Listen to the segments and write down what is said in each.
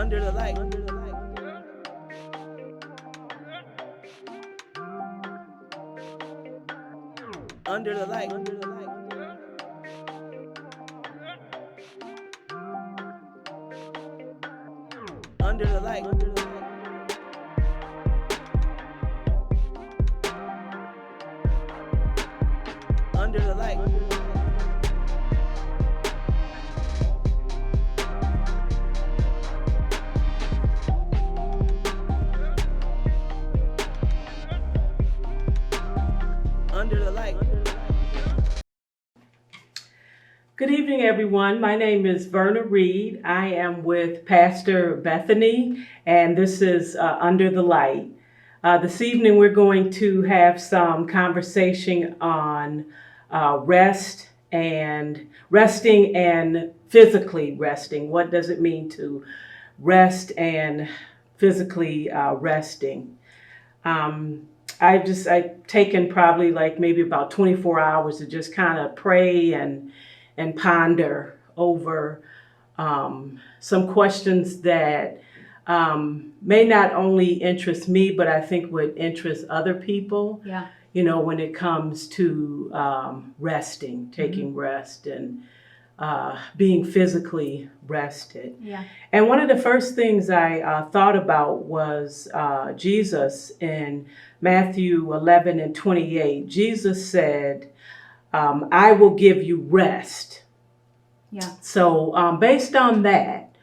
Under the light. Under the light. Under the light. Under the light. Under the light. Good evening, everyone. My name is Verna Reed. I am with Pastor Bethany, and this is Under the Light. This evening, we're going to have some conversation on resting and physically resting. What does it mean to rest and physically resting? I've taken probably like maybe about 24 hours to just kind of pray and ponder over some questions that may not only interest me, but I think would interest other people. Yeah. You know, when it comes to resting, taking rest, and being physically rested. Yeah. And one of the first things I thought about was Jesus in Matthew 11:28. Jesus said, I will give you rest. Yeah. So based on that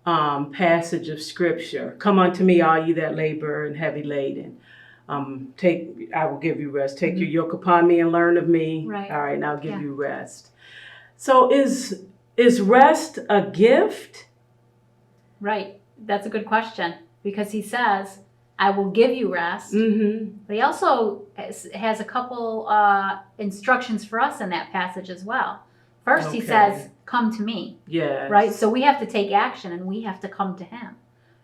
passage of scripture, come unto me, all you that labor and heavy laden. I will give you rest. Take your yoke upon me and learn of me. Right. All right, and I'll give you rest. So is rest a gift? Right. That's a good question, because he says, I will give you rest. Mm-hmm. But he also has a couple instructions for us in that passage as well. First, he says, come to me. Yes. Right? So we have to take action and we have to come to him.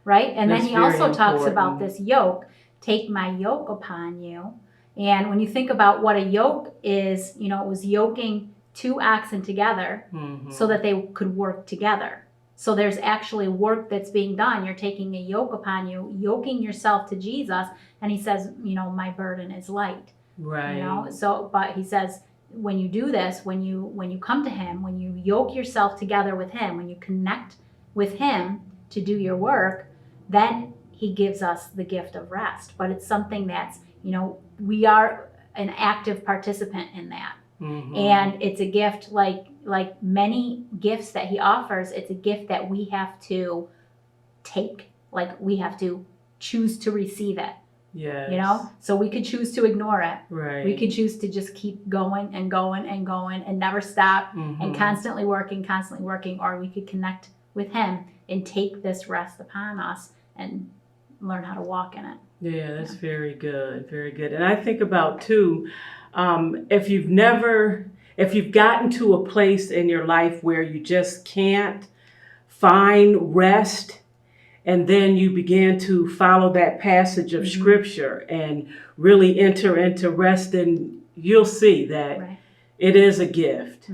Right? And That's then he also very talks important. about this yoke. Take my yoke upon you. And when you think about what a yoke is, you know, it was yoking two oxen together so that they could work together. So there's actually work that's being done. You're taking a yoke upon you, yoking yourself to Jesus. And he says, you know, my burden is light. Right. You know, so, but he says, when you do this, when you come to him, when you yoke yourself together with him, when you connect with him to do your work, then he gives us the gift of rest. But it's something that's, you know, we are an active participant in that. Mm-hmm. And it's a gift like many gifts that he offers. It's a gift that we have to take. Like we have to choose to receive it. Yes. You know, so we could choose to ignore it. Right. We could choose to just keep going and going and going and never stop and constantly working, or we could connect with him and take this rest upon us and learn how to walk in it. Yeah, that's very good. Very good. And I think about too, if you've gotten to a place in your life where you just can't find rest, and then you begin to follow that passage of scripture and really enter into rest, and you'll see that it is a gift.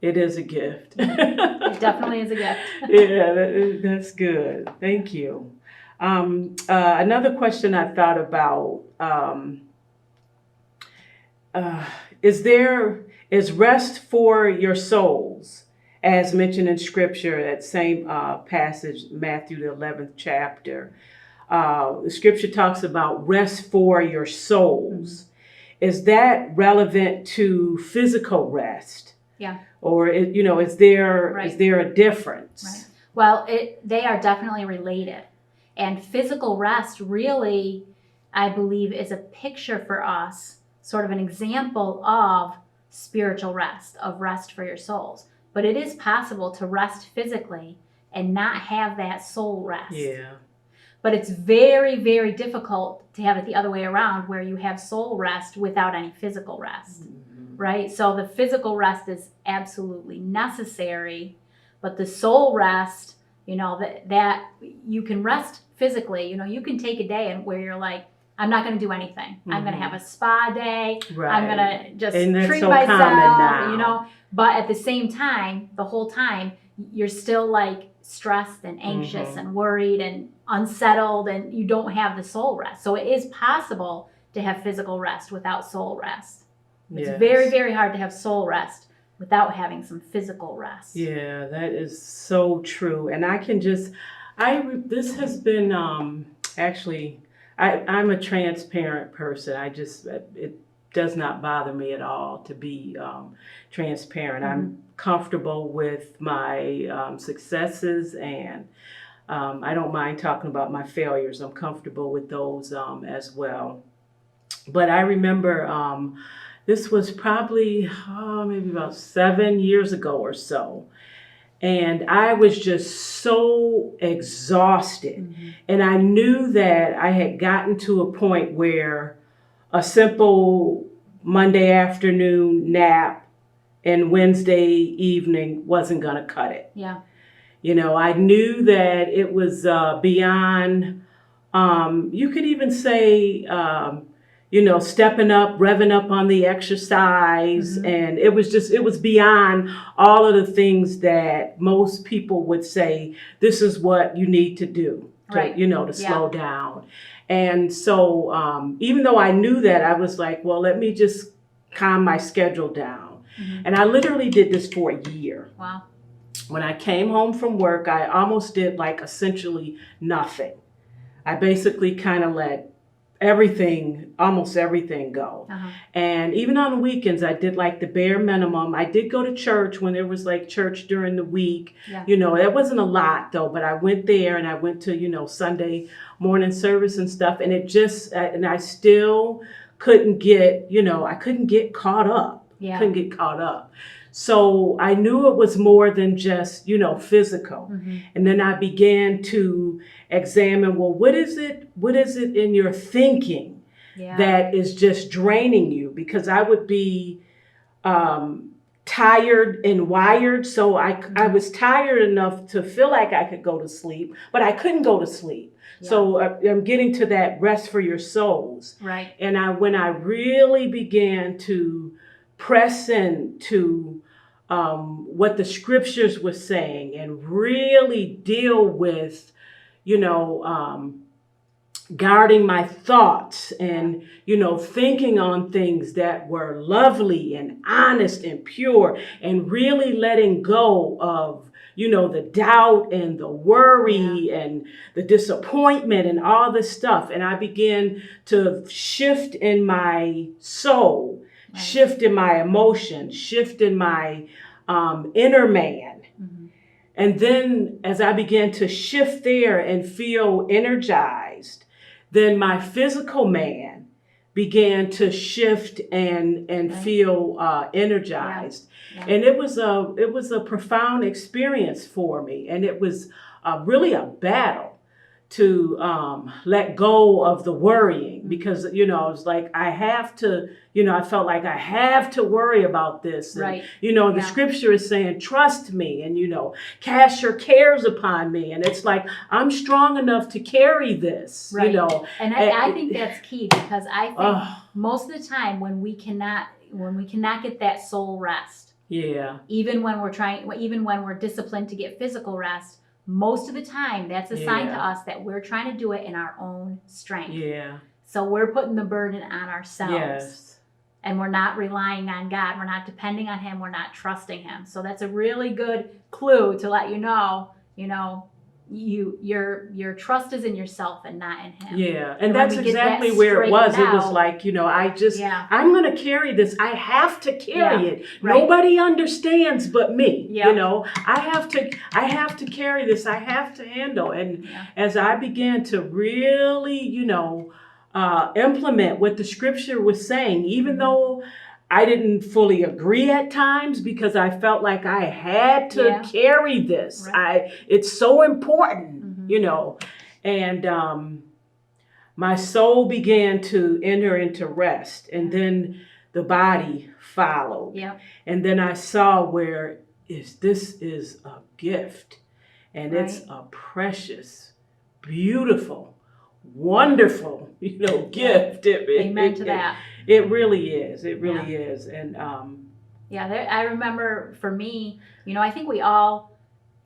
It is a gift. It definitely is a gift. Yeah, that's good. Thank you. Another question I thought about, is rest for your souls, as mentioned in scripture, that same passage, Matthew the 11th chapter. The scripture talks about rest for your souls. Is that relevant to physical rest? Yeah. Or, is there a difference? Right. Well, they are definitely related. And physical rest really, I believe, is a picture for us, sort of an example of spiritual rest, of rest for your souls. But it is possible to rest physically and not have that soul rest. Yeah. But it's very, very difficult to have it the other way around, where you have soul rest without any physical rest, right? So the physical rest is absolutely necessary, but the soul rest, that you can rest physically. You can take a day where you're like, I'm not going to do anything. I'm going to have a spa day. Right. I'm going to just treat so myself, common now. But at the same time, the whole time, you're still like stressed and anxious and worried and unsettled, and you don't have the soul rest. So it is possible to have physical rest without soul rest. It's very, very hard to have soul rest without having some physical rest. Yeah, that is so true. And I can just, this has been, actually, I'm a transparent person. It does not bother me at all to be transparent. I'm comfortable with my successes, and I don't mind talking about my failures. I'm comfortable with those as well. But I remember this was probably maybe about 7 years ago or so. And I was just so exhausted. And I knew that I had gotten to a point where a simple Monday afternoon nap and Wednesday evening wasn't going to cut it. Yeah. You know, I knew that it was beyond, you could even say, you know, stepping up, revving up on the exercise. And it was beyond all of the things that most people would say, this is what you need to do, to slow down. And so even though I knew that, I was like, well, let me just calm my schedule down. And I literally did this for a year. Wow. When I came home from work, I almost did like essentially nothing. I basically kind of let almost everything go. And even on the weekends, I did like the bare minimum. I did go to church when there was like church during the week. You know, that wasn't a lot though, but I went there and I went to, you know, Sunday morning service and stuff. And it just, and I still couldn't get, I couldn't get caught up. Couldn't get caught up. So I knew it was more than just, physical. And then I began to examine, well, what is it in your thinking that is just draining you? Because I would be tired and wired. So I was tired enough to feel like I could go to sleep, but I couldn't go to sleep. So I'm getting to that rest for your souls. Right. And when I really began to press into what the scriptures were saying and really deal with, guarding my thoughts and, thinking on things that were lovely and honest and pure, and really letting go of, the doubt and the worry and the disappointment and all this stuff. And I began to shift in my soul, shift in my emotion, shift in my inner man. And then as I began to shift there and feel energized, then my physical man began to shift and feel energized. And it was a profound experience for me. And it was really a battle to let go of the worrying, because, I was like, I have to, I felt like I have to worry about this. And, the scripture is saying, trust me, and, cast your cares upon me. And it's like, I'm strong enough to carry this, And I think that's key, because I think most of the time when we cannot get that soul rest, even when we're disciplined to get physical rest, most of the time, that's a sign to us that we're trying to do it in our own strength. So we're putting the burden on ourselves. And we're not relying on God. We're not depending on Him. We're not trusting Him. So that's a really good clue to let you know, your trust is in yourself and not in Him. And that's exactly where it was. It was like, I'm going to carry this. I have to carry it. Nobody understands but me. I have to carry this. I have to handle. And as I began to really, implement what the scripture was saying, even though I didn't fully agree at times, because I felt like I had to carry this. It's so important, and my soul began to enter into rest, and then the body followed. And then I saw where this is a gift, and it's a precious, beautiful, wonderful, gift. Amen to that. It really is. It really is. And I remember for me, I think we all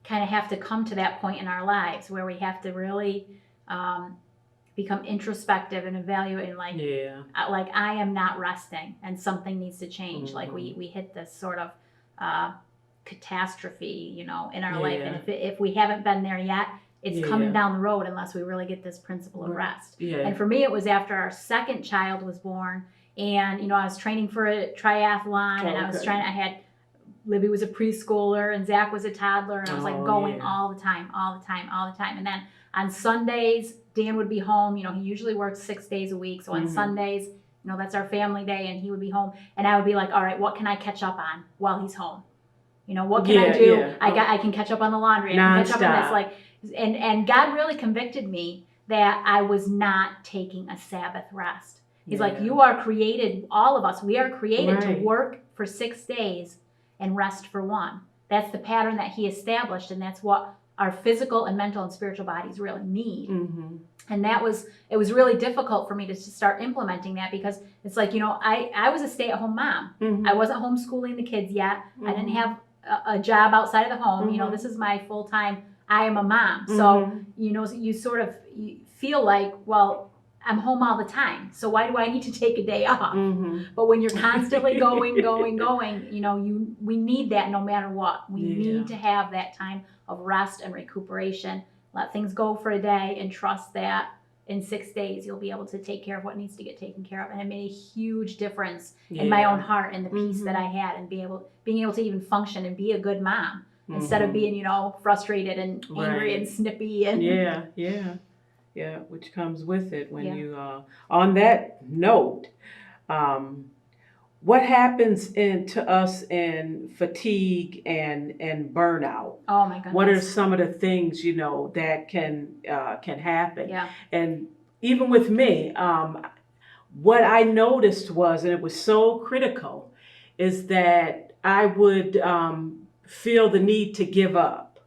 kind of have to come to that point in our lives where we have to really become introspective and evaluate and like I am not resting and something needs to change. Like we hit this sort of catastrophe, you know, in our life, and if we haven't been there yet, it's coming down the road unless we really get this principle of rest. And for me, it was after our second child was born, and you know, I was training for a triathlon, and I had Libby was a preschooler and Zach was a toddler, and I was like going all the time. And then on Sundays, Dan would be home. You know, he usually works 6 days a week. So on Sundays, you know, that's our family day, and he would be home, and I would be like, all right, what can I catch up on while he's home? You know, what can I do? I can catch up on the laundry. I can catch up on this. Like, and God really convicted me that I was not taking a Sabbath rest. He's like, you are created, all of us, we are created to work for 6 days and rest for 1. That's the pattern that he established, and that's what our physical and mental and spiritual bodies really need. And it was really difficult for me to start implementing that, because it's like, you know, I was a stay-at-home mom. I wasn't homeschooling the kids yet. I didn't have a job outside of the home. You know, this is my full-time, I am a mom. So, you know, you sort of feel like, well, I'm home all the time, so why do I need to take a day off? But when you're constantly going, you know, we need that no matter what. We need to have that time of rest and recuperation. Let things go for a day and trust that in 6 days you'll be able to take care of what needs to get taken care of. And it made a huge difference in my own heart and the peace that I had, and being able to even function and be a good mom instead of being, you know, frustrated and angry and snippy and which comes with it when you on that note, what happens to us in fatigue and burnout? Oh my goodness. What are some of the things, you know, that can happen? And even with me, what I noticed was, and it was so critical, is that I would feel the need to give up.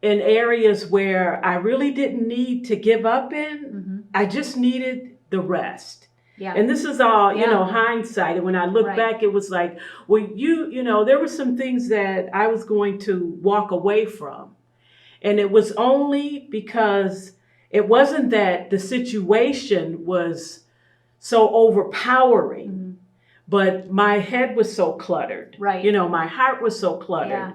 In areas where I really didn't need to give up in, I just needed the rest. And this is all, you know, hindsight. And when I look back, it was like, well, you know, there were some things that I was going to walk away from. And it was only because it wasn't that the situation was so overpowering, but my head was so cluttered. You know, my heart was so cluttered.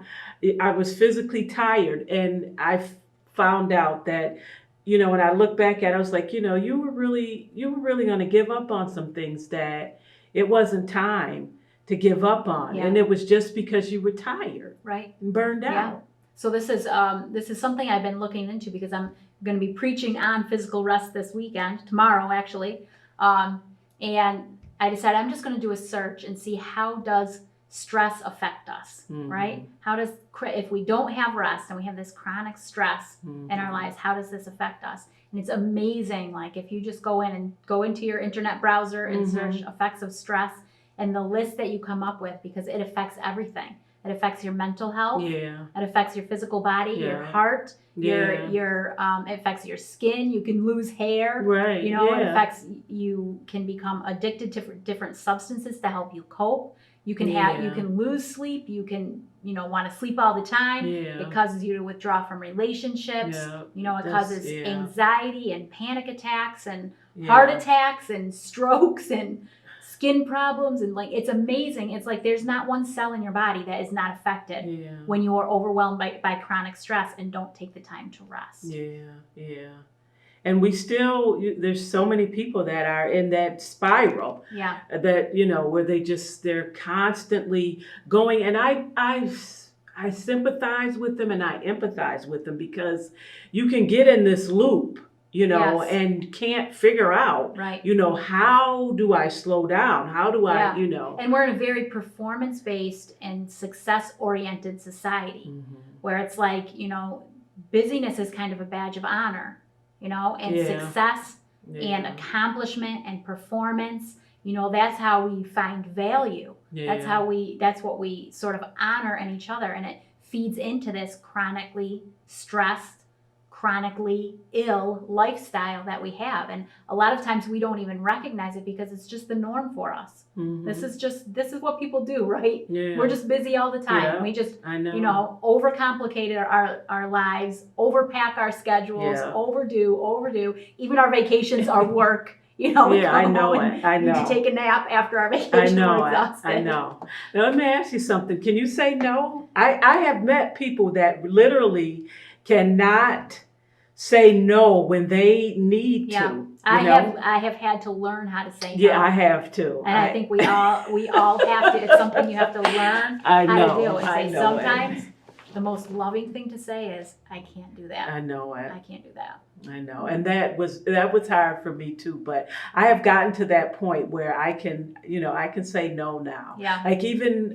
I was physically tired, and I found out that, you know, when I look back at it, I was like, you know, you were really going to give up on some things that it wasn't time to give up on, and it was just because you were tired, and burned out. So this is something I've been looking into, because I'm going to be preaching on physical rest this weekend, tomorrow actually, and I decided I'm just going to do a search and see how does stress affect us, right? How does, if we don't have rest and we have this chronic stress in our lives, how does this affect us? And it's amazing. Like, if you just go into your internet browser and search effects of stress, and the list that you come up with, because it affects everything. It affects your mental health. It affects your physical body, your heart, your it affects your skin. You can lose hair. You know, it affects, you can become addicted to different substances to help you cope. You can you can lose sleep. You can, you know, want to sleep all the time. It causes you to withdraw from relationships. You know, it causes anxiety and panic attacks and heart attacks and strokes and skin problems. And like, it's amazing. It's like there's not one cell in your body that is not affected when you are overwhelmed by chronic stress and don't take the time to rest. And we still, there's so many people that are in that spiral. That, you know, where they're constantly going. And I sympathize with them and I empathize with them, because you can get in this loop, you know, and can't figure out, you know, how do I slow down? How do I, you know? And we're in a very performance-based and success-oriented society where it's like, you know, busyness is kind of a badge of honor. You know, and success and accomplishment and performance, you know, that's how we find value. That's what we sort of honor in each other. And it feeds into this chronically stressed, chronically ill lifestyle that we have. And a lot of times we don't even recognize it because it's just the norm for us. Mhm. This is what people do, right? Yeah. We're just busy all the time. Yeah, We just, I know. overcomplicate our lives, overpack our schedules, Yeah. overdo. Even our vacations are work. We Yeah, I come know home and it. I need know. to take a nap after our I vacation. know We're it. exhausted. I know. Now let me ask you something. Can you say no? I have met people that literally cannot say no when they need Yeah. to. I you know? have had to learn how to say no. Yeah, I have too. And I think we all have to. It's something you have to learn I how know. to do. And I say know sometimes the most loving thing to say is, I can't do that. I know it. I can't do that. I know, and that was hard for me too. But I have gotten to that point where I can say no now. Yeah. Like even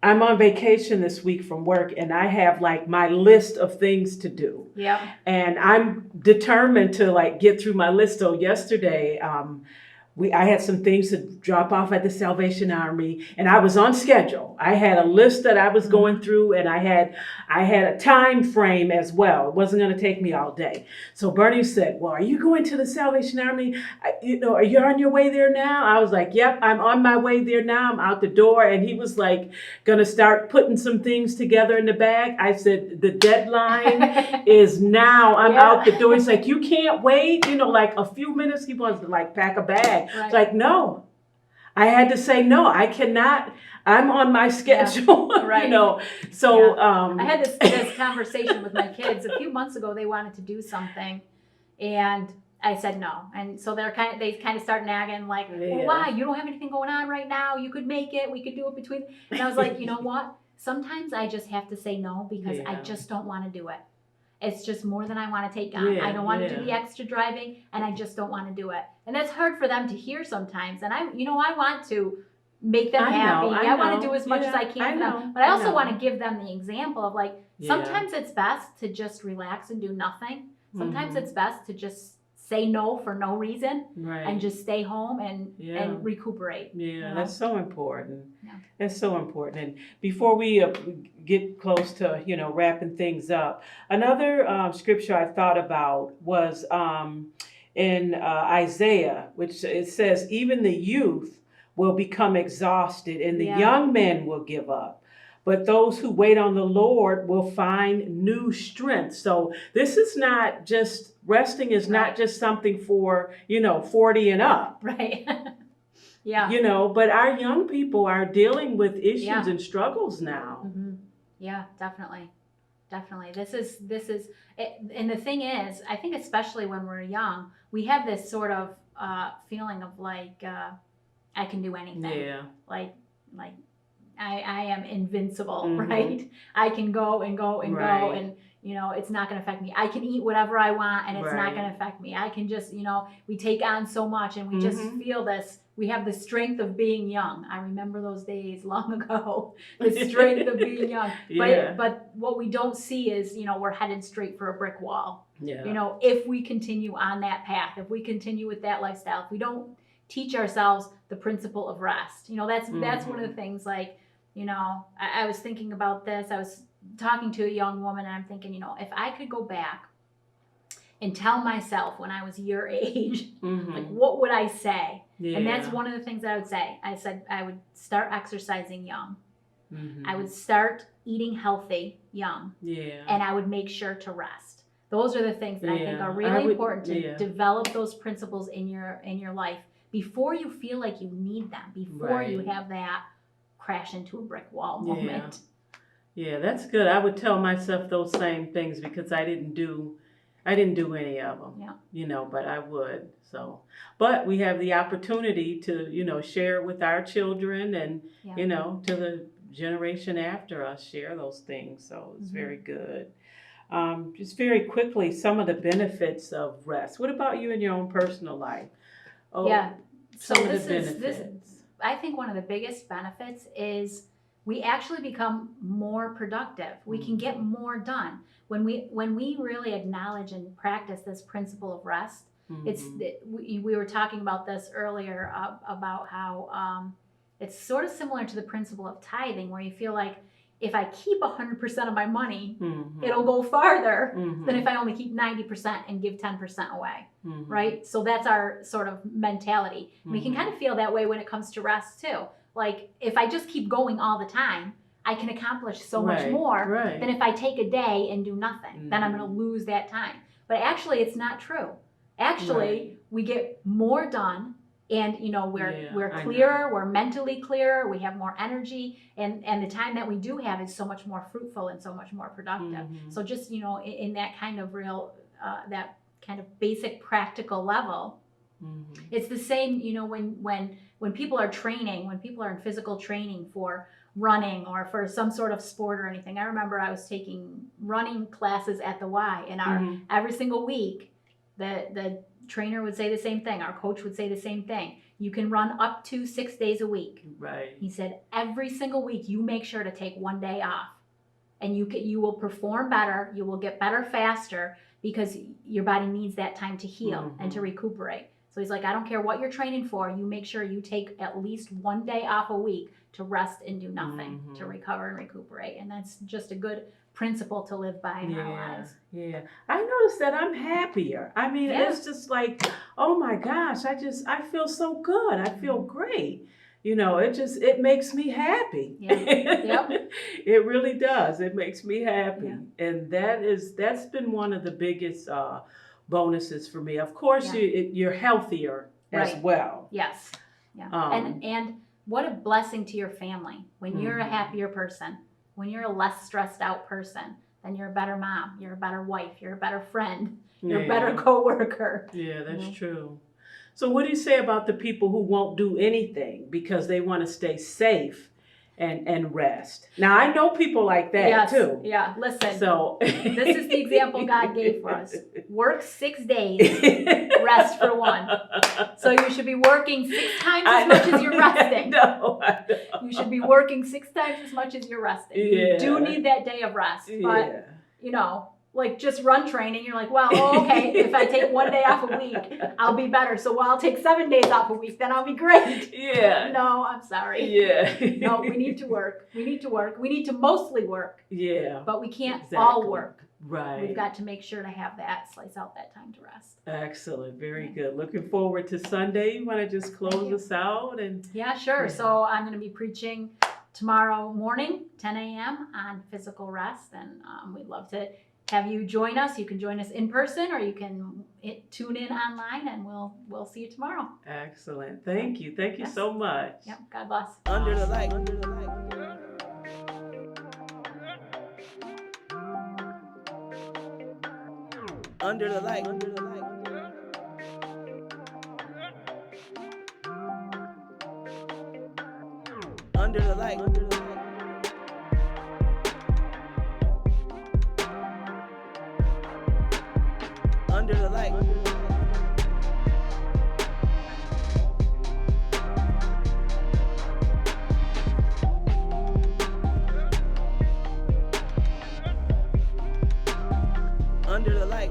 I'm on vacation this week from work, and I have like my list of things to do. Yep. And I'm determined to like get through my list. So yesterday, I had some things to drop off at the Salvation Army, and I was on schedule. I had a list that I was going through, and I had a time frame as well. It wasn't going to take me all day. So Bernie said, "Well, are you going to the Salvation Army? Are you on your way there now?" I was like, "Yep, I'm on my way there now. I'm out the door." And he was like, going to start putting some things together in the bag. I said, "The deadline is now. I'm out the door." He's like, "You can't wait, like a few minutes." He wants to like pack a bag. Right. It's like, no, I had to say, no, I cannot. I'm on my schedule, Right. So I had this conversation with my kids a few months ago. They wanted to do something, and I said no. And so they kind of start nagging like, well, why? You don't have anything going on right now. You could make it. We could do it between. And I was like, you know what? Sometimes I just have to say no because I just don't want to do it. It's just more than I want to take on. I don't want to do the extra driving, and I just don't want to do it. And that's hard for them to hear sometimes. And I want to make them happy. I want to do as much as I can for them. But I also want to give them the example of like, sometimes it's best to just relax and do nothing. Sometimes it's best to just say no for no reason and just stay home and recuperate. Yeah, that's so important. Yeah. That's so important. And before we get close to, wrapping things up, another scripture I thought about was in Isaiah, which it says, even the youth will become exhausted and the young men will give up. But those who wait on the Lord will find new strength. So this is not just, resting is not just something for, 40 and up. Right. Yeah. But our young people are dealing with issues and struggles now. Mm-hmm. Yeah, definitely. Definitely. This is it. And the thing is, I think especially when we're young, we have this sort of feeling of like, I can do anything. Yeah. Like I am invincible, right? I can go and go and go, and it's not going to affect me. I can eat whatever I want, and it's not going to affect me. I can just, we take on so much, and we just feel this. We have the strength of being young. I remember those days long ago. The strength of being young. But what we don't see is, we're headed straight for a brick wall. Yeah. If we continue on that path, if we continue with that lifestyle, if we don't teach ourselves the principle of rest, that's one of the things. Like, I was thinking about this. I was talking to a young woman, and I'm thinking, if I could go back and tell myself when I was your age, like, what would I say? Yeah. And that's one of the things that I would say. I said I would start exercising young. I would start eating healthy young. Yeah. And I would make sure to rest. Those are the things that I think are really important to develop those principles in your life before you feel like you need them, before you have that crash into a brick wall moment. Yeah, that's good. I would tell myself those same things because I didn't do any of them. Yeah. But I would. So, but we have the opportunity to, share it with our children and, to the generation after us, share those things. So it's very good. Just very quickly, some of the benefits of rest. What about you in your own personal life? So I think one of the biggest benefits is we actually become more productive. We can get more done when we really acknowledge and practice this principle of rest. We were talking about this earlier about how it's sort of similar to the principle of tithing, where you feel like if I keep 100% of my money, Mhm. it'll go farther Mhm. than if I only keep 90% and give 10% away, Mhm. right? So that's our sort of mentality. We can Mhm. kind of feel that way when it comes to rest too. Like if I just keep going all the time, I can accomplish so much Right, more right. than if I take a day and do nothing. Then I'm Mhm. going to lose that time. But actually, it's not true. Actually, Right. we get more done, and you know we're Yeah, I clearer, we're mentally clearer, we have more energy, and the time that we do have is so much more fruitful and so much more productive. Mhm. So just you know in that kind of real that kind of basic practical level, Mhm. it's the same. You know when people are training, when people are in physical training for running or for some sort of sport or anything. I remember I was taking running classes at the Y, and Mhm. every single week the trainer would say the same thing. Our coach would say the same thing. You can run up to 6 days a week. Right. He said every single week you make sure to take one day off, and you will perform better. You will get better faster because your body needs that time to heal and to recuperate. So he's like, I don't care what you're training for. You make sure you take at least one day off a week to rest and do nothing, to recover and recuperate. And that's just a good principle to live by in our lives. Yeah. I noticed that I'm happier. I mean, Yeah. it's just like, oh my gosh, I feel so good. I feel great. You know, it makes me happy. Yeah. Yep. It really does. It makes me happy. Yeah. And that's been one of the biggest bonuses for me. Of course, Yeah. you're healthier as Right. well. Yes. Yeah. Um, And what a blessing to your family when you're a Mhm. happier person, when you're a less stressed out person, then you're a better mom, you're a better wife, you're a better friend, you're a better coworker. Yeah, that's Mhm. true. So what do you say about the people who won't do anything because they want to stay safe and rest? Now I know people like that Yes. too. Yeah. Listen. So This is the example God gave for us. Work 6 days, rest for 1. So you should be working 6 times as much as you're resting. I know. You should be working 6 times as much as you're resting. Yeah. You do need that day of rest. But, Yeah. you know, like just run training, you're like, well, okay, if I take 1 day off a week, I'll be better. So while I'll take 7 days off a week, then I'll be great. Yeah. No, I'm sorry. Yeah. No, we need to work. We need to work. We need to mostly work. Yeah. But we can't Exactly. all work. Right. We've got to make sure to have that, slice out that time to rest. Excellent. Very good. Looking forward to Sunday. You want to just close you. us out? And Yeah, sure. Yeah. So I'm going to be preaching tomorrow morning, 10 a.m. on physical rest. And we'd love to have you join us. You can join us in person or you can tune in online, and we'll see you tomorrow. Excellent. Thank you. Thank you Yes. so much. Yep. God bless. Under the light. Under the light. Under the light. Under the light. Under the light. Under the light. Under the light. Under the light. Under the light.